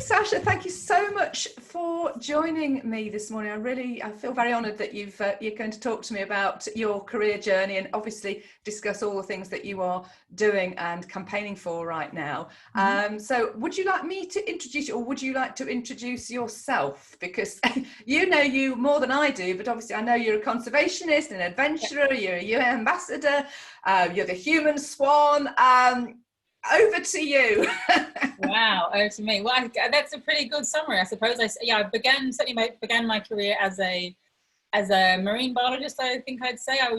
Sacha, thank you so much for joining me this morning. I feel very honoured that you're going to talk to me about your career journey and obviously discuss all the things that you are doing and campaigning for right now. So would you like me to introduce you, or would you like to introduce yourself? Because you know you more than I do, but obviously I know you're a conservationist, an adventurer, you're a UN ambassador, you're the Human Swan. Over to you. Wow, over to me. Well, that's a pretty good summary, I suppose. I began my career as a marine biologist. I think I'd say I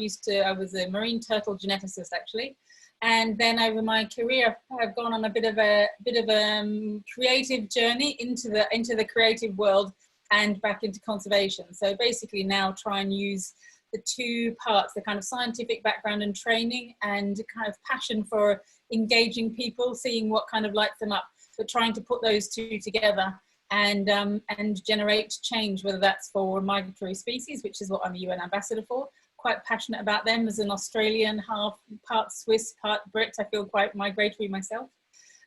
was a marine turtle geneticist actually, and then over my career I've gone on a bit of a creative journey into the creative world and back into conservation. So basically now try and use the two parts, the kind of scientific background and training and kind of passion for engaging people, seeing what kind of lights them up, but trying to put those two together and generate change, whether that's for migratory species, which is what I'm a UN ambassador for. Quite passionate about them as an Australian, part Swiss, part Brit. I feel quite migratory myself.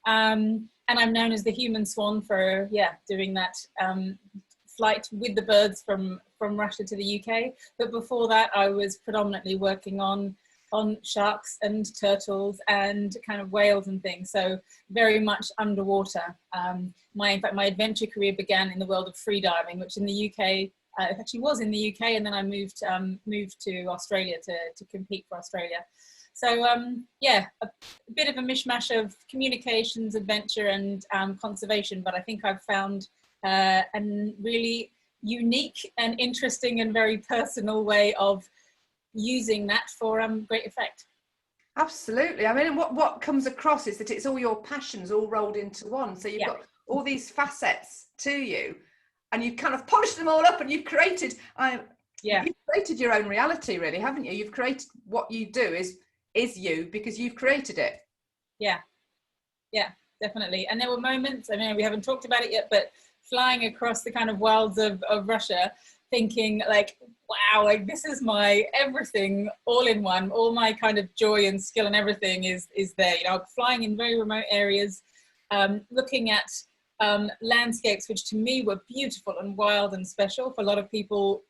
And I'm known as the Human Swan for, doing that flight with the birds from Russia to the UK. But before that, I was predominantly working on sharks and turtles and kind of whales and things. So very much underwater. In fact, my adventure career began in the world of freediving, which in the UK, it actually was in the UK, and then I moved to Australia to compete for Australia. So a bit of a mishmash of communications, adventure and conservation, but I think I've found a really unique and interesting and very personal way of using that for great effect. Absolutely. I mean, what comes across is that it's all your passions all rolled into one. So you've got all these facets to you, and you've kind of polished them all up, and you've created you've created your own reality, really, haven't you? You've created what you do is you, because you've created it. Yeah, definitely. And there were moments, I mean, we haven't talked about it yet, but flying across the kind of wilds of Russia, thinking like, wow, like this is my everything all in one, all my kind of joy and skill and everything is there, you know, flying in very remote areas, looking at landscapes which to me were beautiful and wild and special. For a lot of people,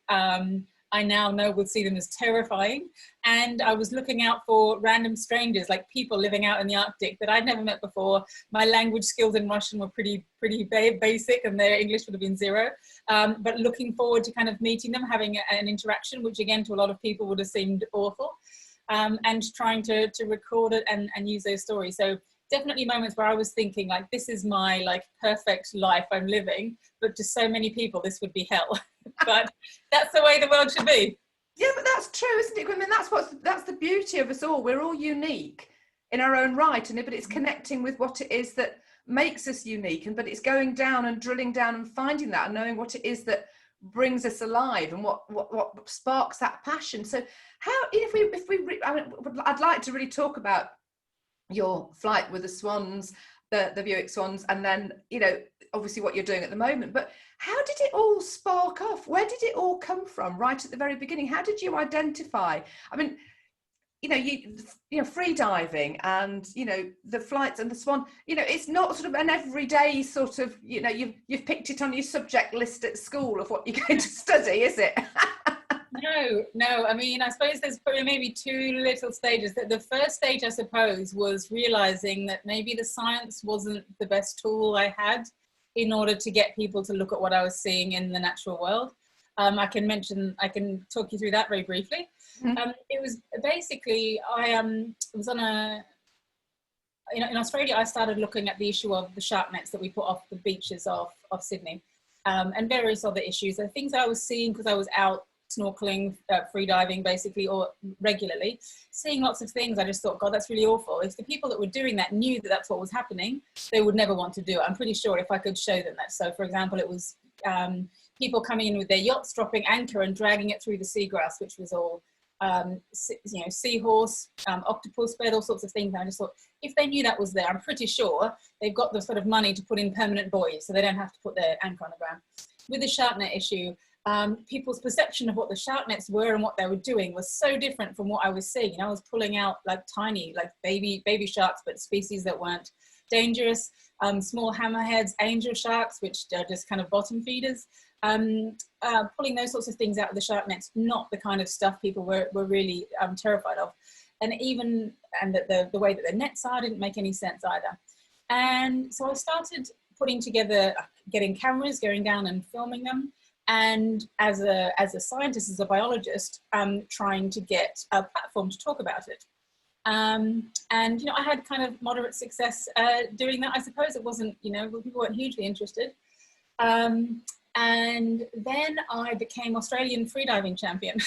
I now know would see them as terrifying. And I was looking out for random strangers, like people living out in the Arctic that I'd never met before. My language skills in Russian were pretty basic, and their English would have been zero. But looking forward to kind of meeting them, having an interaction, which again to a lot of people would have seemed awful, and trying to record it and use those stories. So definitely moments where I was thinking like, this is my like perfect life I'm living, but to so many people this would be hell. But that's the way the world should be. Yeah, but that's true, isn't it? I mean, that's the beauty of us all. We're all unique in our own right, but it's connecting with what it is that makes us unique, but it's going down and drilling down and finding that and knowing what it is that brings us alive and what sparks that passion. So I'd like to really talk about your flight with the swans, the Bewick Swans, and then, you know, obviously what you're doing at the moment. But how did it all spark off? Where did it all come from right at the very beginning? How did you identify? I mean, you know, free diving and, you know, the flights and the swan, you know, it's not sort of an everyday sort of, you know, you've picked it on your subject list at school of what you're going to study, is it? No. I mean, I suppose there's probably maybe two little stages. The first stage, I suppose, was realizing that maybe the science wasn't the best tool I had in order to get people to look at what I was seeing in the natural world. I can talk you through that very briefly. Mm-hmm. It was basically, I was on in Australia, I started looking at the issue of the shark nets that we put off the beaches of Sydney, and various other issues. The things that I was seeing because I was out snorkeling, free diving basically, or regularly, seeing lots of things. I just thought, God, that's really awful. If the people that were doing that knew that that's what was happening, they would never want to do it. I'm pretty sure if I could show them that. So for example, it was people coming in with their yachts, dropping anchor and dragging it through the seagrass, which was all seahorse, octopus bed, all sorts of things. And I just thought, if they knew that was there, I'm pretty sure they've got the sort of money to put in permanent buoys so they don't have to put their anchor on the ground. With the shark net issue, people's perception of what the shark nets were and what they were doing was so different from what I was seeing. You know, I was pulling out like tiny, like baby sharks, but species that weren't dangerous. small hammerheads, angel sharks, which are just kind of bottom feeders. Pulling those sorts of things out of the shark nets, not the kind of stuff people were really terrified of. And the way that the nets are didn't make any sense either. And so I started putting together, getting cameras, going down and filming them. And as a scientist, as a biologist, trying to get a platform to talk about it. And, you know, I had kind of moderate success doing that. I suppose it wasn't, you know, people weren't hugely interested. And then I became Australian freediving champion.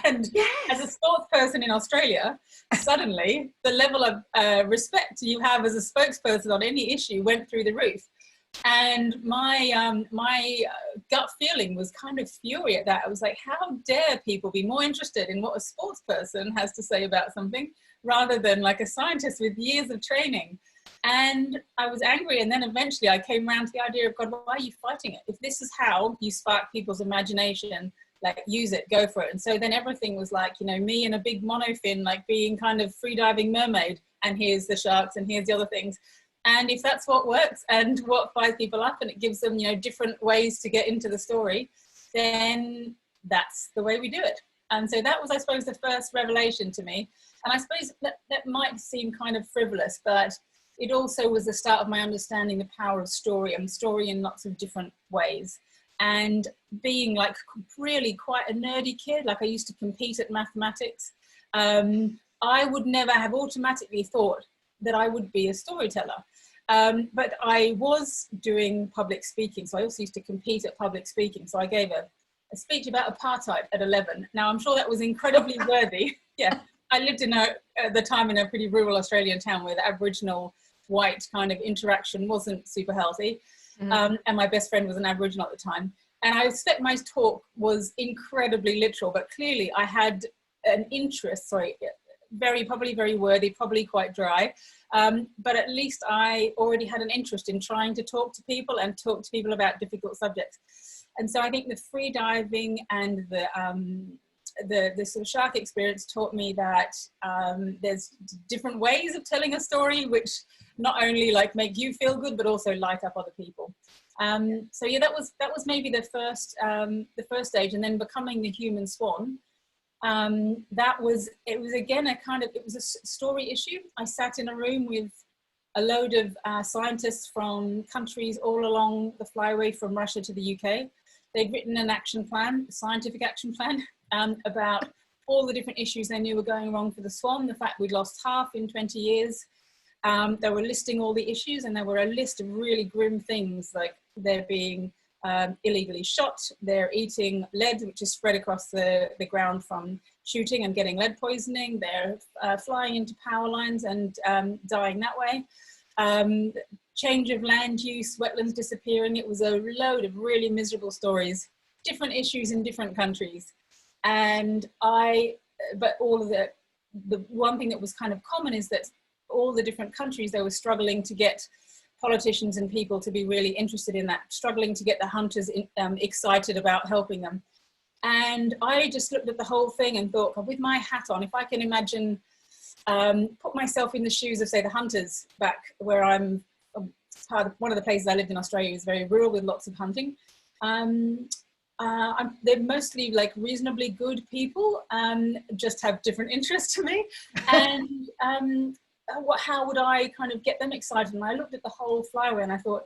And yes, as a sports person in Australia, suddenly the level of respect you have as a spokesperson on any issue went through the roof. And my gut feeling was kind of fury at that. I was like, how dare people be more interested in what a sports person has to say about something rather than like a scientist with years of training. And I was angry. And then eventually I came around to the idea of, God, why are you fighting it? If this is how you spark people's imagination, like, use it, go for it. And so then everything was like, you know, me in a big monofin, like being kind of freediving mermaid, and here's the sharks and here's the other things. And if that's what works and what fires people up and it gives them, you know, different ways to get into the story, then that's the way we do it. And so that was, I suppose, the first revelation to me. And I suppose that might seem kind of frivolous, but it also was the start of my understanding the power of story, and story in lots of different ways. And being like really quite a nerdy kid, like I used to compete at mathematics, I would never have automatically thought that I would be a storyteller. But I was doing public speaking. So I also used to compete at public speaking. So I gave a speech about apartheid at 11. Now, I'm sure that was incredibly worthy. Yeah, I lived at the time in a pretty rural Australian town where the Aboriginal white kind of interaction wasn't super healthy. And my best friend was an Aboriginal at the time. And I expect my talk was incredibly literal, but clearly I had an interest, probably very worthy, probably quite dry. But at least I already had an interest in trying to talk to people and talk to people about difficult subjects. And so I think the free diving and the sort of shark experience taught me that there's different ways of telling a story, which not only like make you feel good, but also light up other people. So yeah, that was maybe the first stage. And then becoming the Human Swan, it was a story issue. I sat in a room with a load of scientists from countries all along the flyway from Russia to the UK. They'd written an action plan, a scientific action plan, about all the different issues they knew were going wrong for the swan, the fact we'd lost half in 20 years. They were listing all the issues, and there were a list of really grim things, like they're being illegally shot, they're eating lead, which is spread across the ground from shooting and getting lead poisoning, they're flying into power lines and dying that way. Change of land use, wetlands disappearing. It was a load of really miserable stories, different issues in different countries. But all of the one thing that was kind of common is that all the different countries, they were struggling to get politicians and people to be really interested in that, struggling to get the hunters excited about helping them. And I just looked at the whole thing and thought, with my hat on, if I can imagine, put myself in the shoes of, say, the hunters back where I'm, one of the places I lived in Australia is very rural with lots of hunting. They're mostly like reasonably good people, just have different interests to me. And how would I kind of get them excited? And I looked at the whole flyway and I thought,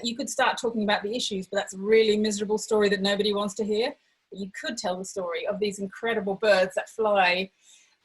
you could start talking about the issues, but that's a really miserable story that nobody wants to hear. But you could tell the story of these incredible birds that fly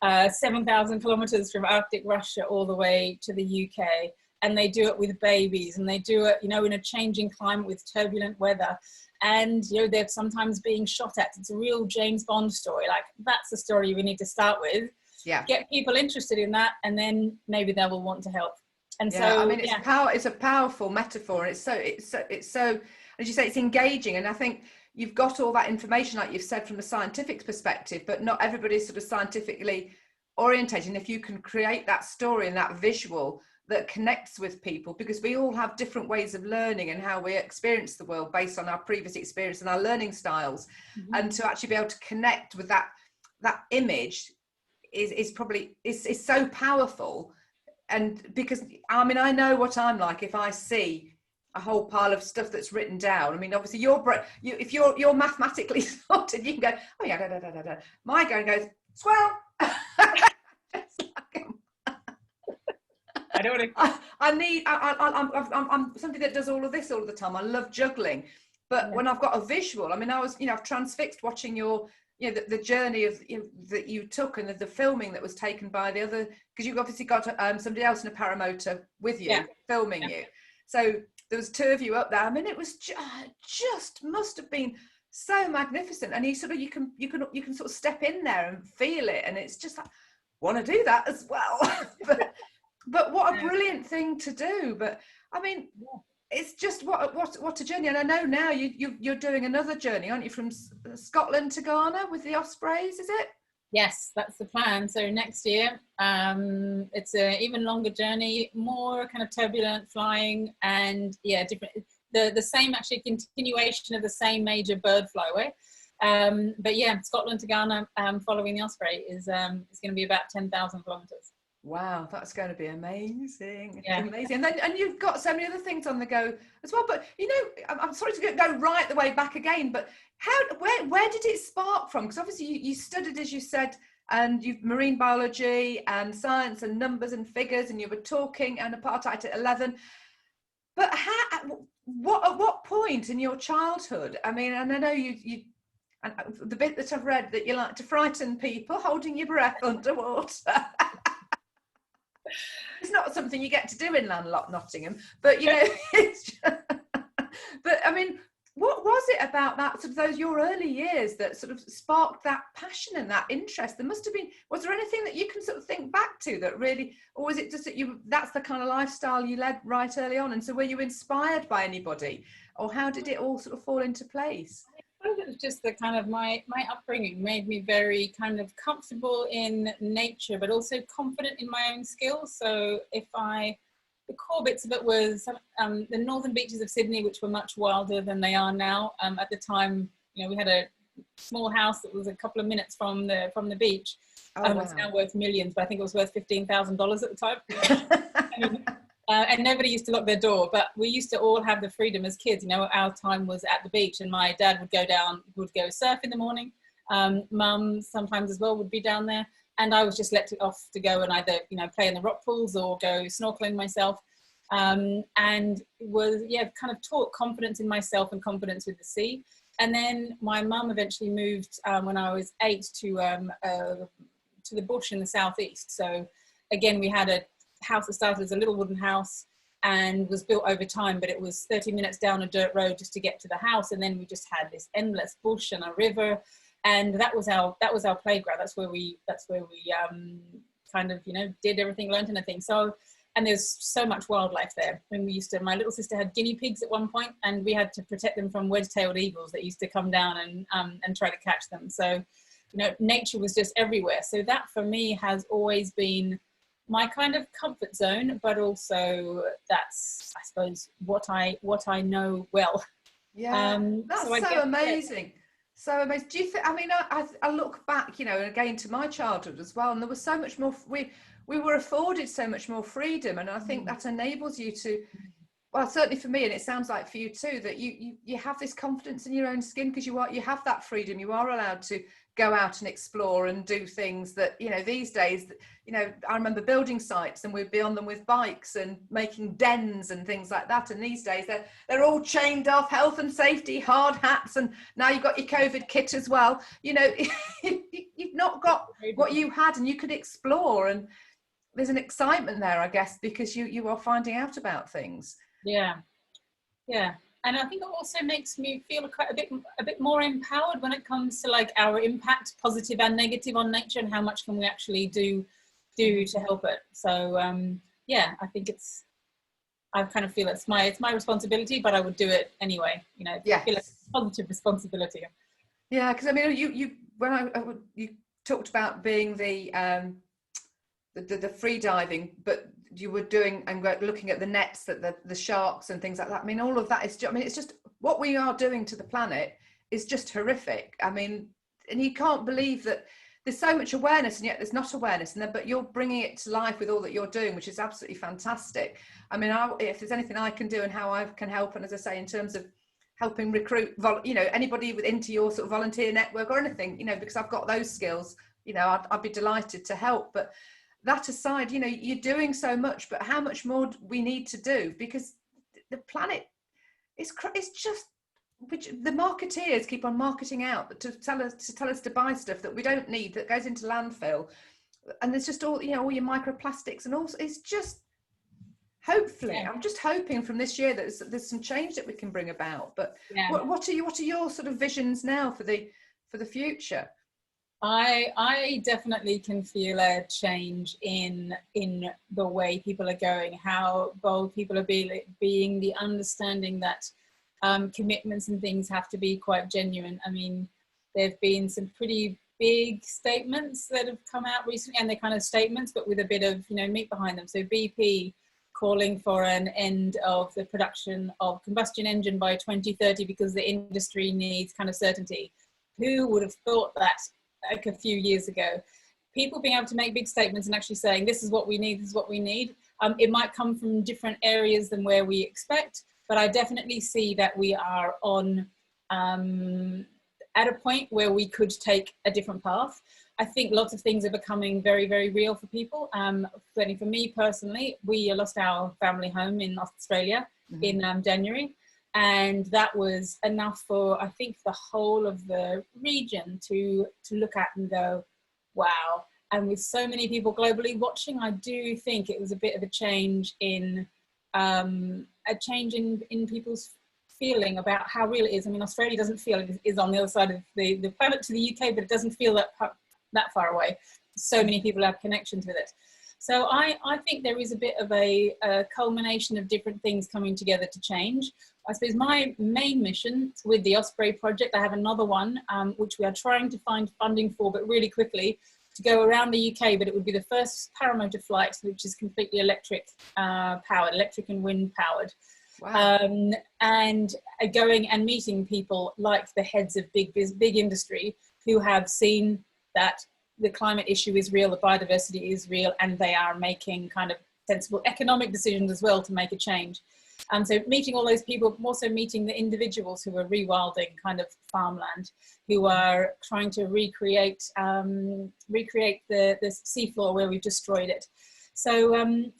7,000 kilometers from Arctic Russia all the way to the UK. And they do it with babies, and they do it, you know, in a changing climate with turbulent weather. And, you know, they're sometimes being shot at. It's a real James Bond story. Like, that's the story we need to start with. Yeah. Get people interested in that, and then maybe they will want to help. And yeah, so, I mean, it's a powerful metaphor. It's so, as you say, it's engaging. And I think you've got all that information, like you've said, from a scientific perspective, but not everybody's sort of scientifically orientated. And if you can create that story and that visual that connects with people, because we all have different ways of learning and how we experience the world based on our previous experience and our learning styles. Mm-hmm. And to actually be able to connect with that image is probably so powerful. and because I mean, I know what I'm like if I see a whole pile of stuff that's written down. I mean, obviously if you're mathematically sorted, you can go, oh yeah, da, da, da, da, da. My brain goes, swell. I don't want to. I'm somebody that does all of this all the time. I love juggling, but when I've got a visual, I mean, I've transfixed watching your, the journey of that you took, and the filming that was taken by the other, because you've obviously got somebody else in a paramotor with you filming you. So there was two of you up there. I mean, it was just must have been so magnificent. And you can sort of step in there and feel it, and it's just like, want to do that as well. But what a brilliant thing to do. But I mean, it's just what a journey. And I know now you're doing another journey, aren't you, from Scotland to Ghana with the Ospreys, is it? Yes, that's the plan. So next year, it's an even longer journey, more kind of turbulent flying, and different. The same, actually, continuation of the same major bird flyway. But yeah, Scotland to Ghana, following the Osprey, is going to be about 10,000 kilometers. Wow, that's going to be amazing. Yeah. Amazing. And you've got so many other things on the go as well. But I'm sorry to go right the way back again, but where did it spark from? Because obviously you studied, as you said, and you've marine biology and science and numbers and figures, and you were talking and apartheid at 11. But at what point in your childhood? I mean, and I know you and the bit that I've read, that you like to frighten people holding your breath underwater. It's not something you get to do in landlocked Nottingham, but it's just, but I mean, what was it about that sort of your early years that sort of sparked that passion and that interest? There must have been, was there anything that you can sort of think back to that really, or was it just that that's the kind of lifestyle you led right early on? And so were you inspired by anybody, or how did it all sort of fall into place? I think it was just the kind of my upbringing made me very kind of comfortable in nature, but also confident in my own skills. So the core bits of it was the northern beaches of Sydney, which were much wilder than they are now. At the time, we had a small house that was a couple of minutes from the beach. Wow. It's now worth millions, but I think it was worth $15,000 at the time. And nobody used to lock their door, but we used to all have the freedom as kids. Our time was at the beach, and my dad would go surf in the morning. Mum sometimes as well would be down there, and I was just let off to go and either play in the rock pools or go snorkeling myself. And was kind of taught confidence in myself and confidence with the sea. And then my mum eventually moved when I was 8 to the bush in the southeast. So again, we had a house that started as a little wooden house and was built over time, but it was 30 minutes down a dirt road just to get to the house, and then we just had this endless bush and a river, and that was our playground. That's where we kind of did everything, learned anything. So, and there's so much wildlife there. When my little sister had guinea pigs at one point, and we had to protect them from wedge-tailed eagles that used to come down and try to catch them. So nature was just everywhere. So that for me has always been my kind of comfort zone, but also that's, I suppose, what I know well. Yeah, that's so amazing. So amazing. Do you think? I mean, I look back, again to my childhood as well, and there was so much more. We were afforded so much more freedom, and I think that enables you to. Well, certainly for me, and it sounds like for you too, that you have this confidence in your own skin because you have that freedom. You are allowed to go out and explore and do things that these days. I remember building sites, and we'd be on them with bikes and making dens and things like that. And these days they're all chained off, health and safety, hard hats, and now you've got your COVID kit as well. You've not got what you had, and you could explore. And there's an excitement there, I guess, because you are finding out about things. Yeah. And I think it also makes me feel quite a bit more empowered when it comes to like our impact, positive and negative, on nature, and how much can we actually do to help it. So I think I kind of feel it's my responsibility, but I would do it anywee. Yes. I feel like it's a positive responsibility. Yeah, because I mean, you talked about being the free diving, but you were doing and looking at the nets, that the sharks and things like that. I mean, all of that is it's just what we are doing to the planet is just horrific. I mean, and you can't believe that there's so much awareness and yet there's not awareness, and then but you're bringing it to life with all that you're doing, which is absolutely fantastic. I mean, if there's anything I can do and how I can help, and as I say, in terms of helping recruit, you know, anybody into your sort of volunteer network or anything, you know, because I've got those skills, you know, I'd be delighted to help. But that aside, you know, you're doing so much, but how much more we need to do, because the planet is just, which the marketeers keep on marketing out to tell us to buy stuff that we don't need, that goes into landfill, and there's just all, you know, all your microplastics and also it's just, hopefully, I'm just hoping from this year that there's some change that we can bring about. But what are your sort of visions now for the future? I definitely can feel a change in the way people are going, how bold people are being, the understanding that commitments and things have to be quite genuine. I mean, there have been some pretty big statements that have come out recently, and they're kind of statements but with a bit of, you know, meat behind them. So BP calling for an end of the production of combustion engine by 2030 because the industry needs kind of certainty. Who would have thought that like a few years ago? People being able to make big statements and actually saying, this is what we need, this is what we need. It might come from different areas than where we expect, but I definitely see that we are on at a point where we could take a different path. I think lots of things are becoming very, very real for people. Certainly for me personally, we lost our family home in Australia in January. And that was enough for, I think, the whole of the region to look at and go, wow. And with so many people globally watching, I do think it was a bit of a change in people's feeling about how real it is. I mean, Australia doesn't feel it is on the other side of the planet to the UK, but it doesn't feel that far away. So many people have connections with it. So I think there is a bit of a culmination of different things coming together to change. I suppose my main mission with the Osprey project, I have another one, which we are trying to find funding for, but really quickly, to go around the UK, but it would be the first paramotor flight, which is completely electric powered, electric and wind powered. Wow. And going and meeting people like the heads of big industry who have seen that the climate issue is real, the biodiversity is real, and they are making kind of sensible economic decisions as well to make a change. So meeting all those people, also meeting the individuals who are rewilding kind of farmland, who are trying to recreate the seafloor where we've destroyed it. So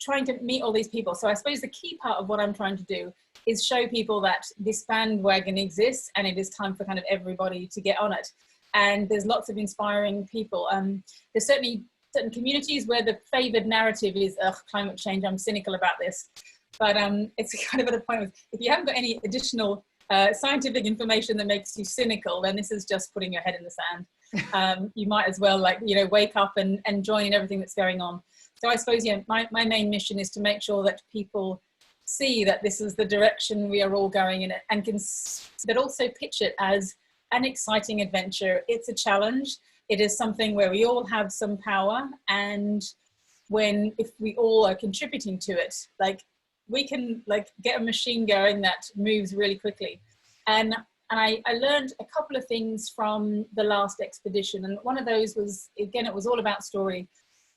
trying to meet all these people. So I suppose the key part of what I'm trying to do is show people that this bandwagon exists and it is time for kind of everybody to get on it. And there's lots of inspiring people. There's certainly certain communities where the favoured narrative is, climate change, I'm cynical about this. But it's kind of at a point of, if you haven't got any additional scientific information that makes you cynical, then this is just putting your head in the sand. You might as well, wake up and join in everything that's going on. So I suppose, my main mission is to make sure that people see that this is the direction we are all going in, and but also pitch it as an exciting adventure. It's a challenge. It is something where we all have some power, and if we all are contributing to it, we can get a machine going that moves really quickly. And I learned a couple of things from the last expedition, and one of those was, again, it was all about story.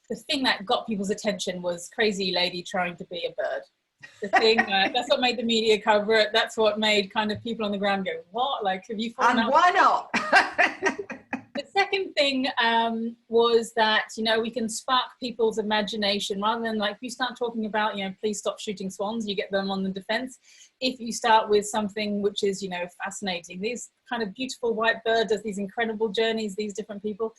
The thing that got people's attention was crazy lady trying to be a bird. The thing that's what made the media cover it. That's what made kind of people on the ground go, what? Have you fallen out? And why not? The second thing was that, we can spark people's imagination rather than if you start talking about, please stop shooting swans, you get them on the defense. If you start with something which is, fascinating, these kind of beautiful white bird does these incredible journeys, these different people,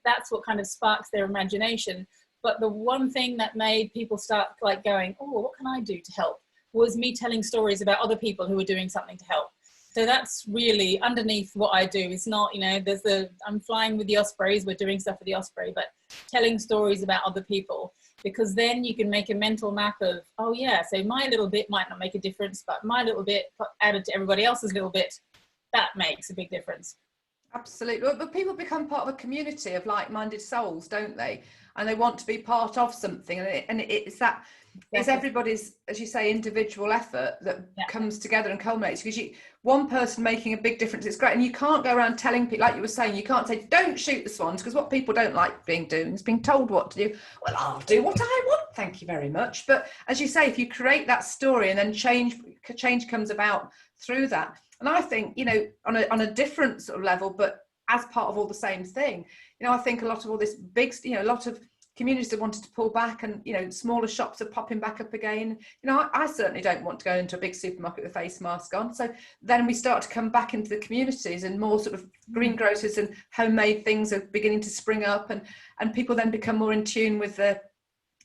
that's what kind of sparks their imagination. But the one thing that made people start going, oh, what can I do to help, was me telling stories about other people who were doing something to help. So that's really underneath what I do. It's not, I'm flying with the Ospreys, we're doing stuff with the Osprey, but telling stories about other people, because then you can make a mental map of, oh yeah, so my little bit might not make a difference, but my little bit added to everybody else's little bit, that makes a big difference. Absolutely. But people become part of a community of like-minded souls, don't they? And they want to be part of something. And it's that, it's everybody's, as you say, individual effort that comes together and culminates. Because one person making a big difference, it's great. And you can't go around telling people, like you were saying, you can't say, don't shoot the swans, because what people don't like doing is being told what to do. Well, I'll do what I want, thank you very much. But as you say, if you create that story and then change comes about through that. And I think, you know, on a different sort of level, but as part of all the same thing, you know, I think a lot of all this big, you know, a lot of communities have wanted to pull back, and, you know, smaller shops are popping back up again. You know, I certainly don't want to go into a big supermarket with a face mask on. So then we start to come back into the communities, and more sort of greengrocers and homemade things are beginning to spring up, and people then become more in tune with the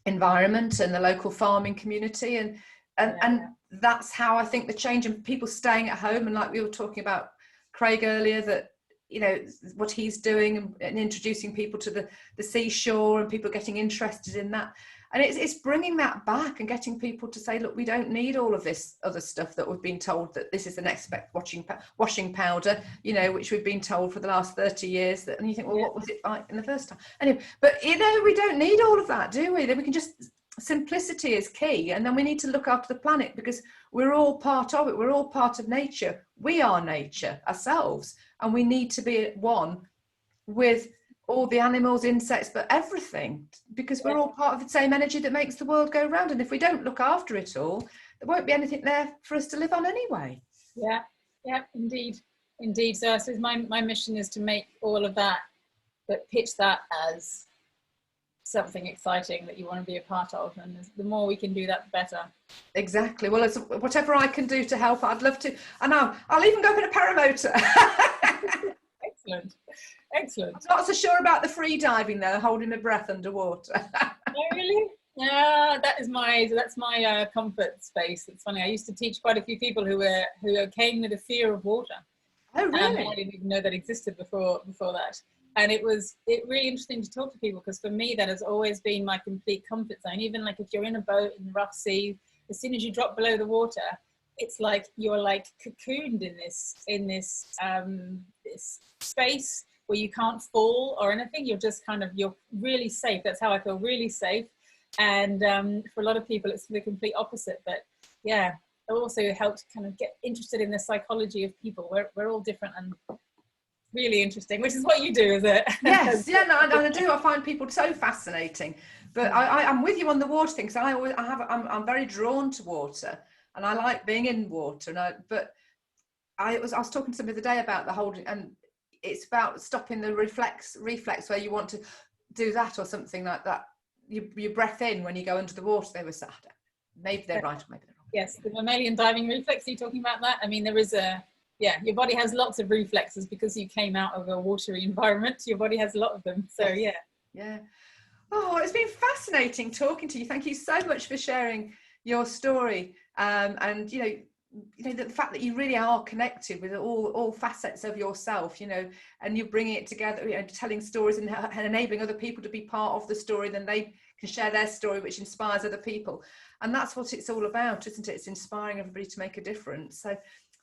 environment and the local farming community. And that's how I think the change, and people staying at home. And like we were talking about Craig earlier, that, you know, what he's doing and introducing people to the seashore, and people getting interested in that. And it's bringing that back and getting people to say, look, we don't need all of this other stuff that we've been told, that this is the next washing powder, you know, which we've been told for the last 30 years. And you think, well, what was it like in the first time? Anyway, but, you know, we don't need all of that, do we? Then we can just, simplicity is key. And then we need to look after the planet, because we're all part of it. We're all part of nature. We are nature ourselves, and we need to be at one with all the animals, insects, but everything, because we're all part of the same energy that makes the world go round. And if we don't look after it all, there won't be anything there for us to live on anyway. Indeed. So I suppose my mission is to make all of that, but pitch that as something exciting that you want to be a part of, and the more we can do that, the better. Exactly. Well, it's whatever I can do to help, I'd love to. And I'll even go up in a paramotor. Excellent. I'm not so sure about the free diving though, holding my breath underwater. Oh, really? Yeah, that's my comfort space. It's funny, I used to teach quite a few people who came with a fear of water. Oh, really? I didn't even know that existed before that. And it really interesting to talk to people, because for me that has always been my complete comfort zone. Even like if you're in a boat in the rough sea, as soon as you drop below the water, it's like you're like cocooned in this space where you can't fall or anything. You're really safe. That's how I feel, really safe. And for a lot of people it's the complete opposite. But yeah, it also helped kind of get interested in the psychology of people. We're all different, and really interesting, which is what you do, is it? Yes, yeah, no, I do. I find people so fascinating. But I'm with you on the water thing, because I'm very drawn to water, and I like being in water. I was talking to somebody the other day about the holding, and it's about stopping the reflex where you want to do that or something like that. You breath in when you go under the water. They were saying, maybe they're right or maybe they're wrong. Yes, the mammalian diving reflex. Are you talking about that? I mean, there is your body has lots of reflexes because you came out of a watery environment. Your body has a lot of them. So yeah. Oh, it's been fascinating talking to you. Thank you so much for sharing your story. And you know the fact that you really are connected with all facets of yourself, you know, and you're bringing it together, you know, telling stories and enabling other people to be part of the story. Then they can share their story, which inspires other people. And that's what it's all about, isn't it? It's inspiring everybody to make a difference. So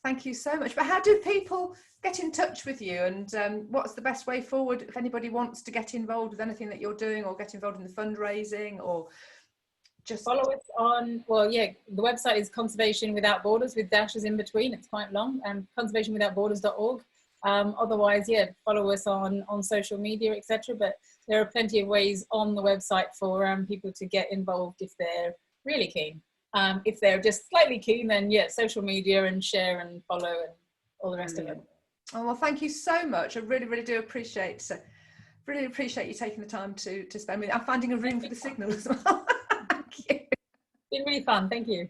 thank you so much. But how do people get in touch with you, and what's the best way forward if anybody wants to get involved with anything that you're doing, or get involved in the fundraising, or just follow us on? The website is Conservation Without Borders, with dashes in between. It's quite long, and conservationwithoutborders.org. Otherwise, follow us on social media, etc. But there are plenty of ways on the website for people to get involved if they're really keen. If they're just slightly keen, then social media and share and follow and all the rest of it. Oh, well, thank you so much. I really, really do appreciate you taking the time to spend with me. I'm finding a room for the signal as well. Thank you. It's been really fun. Thank you.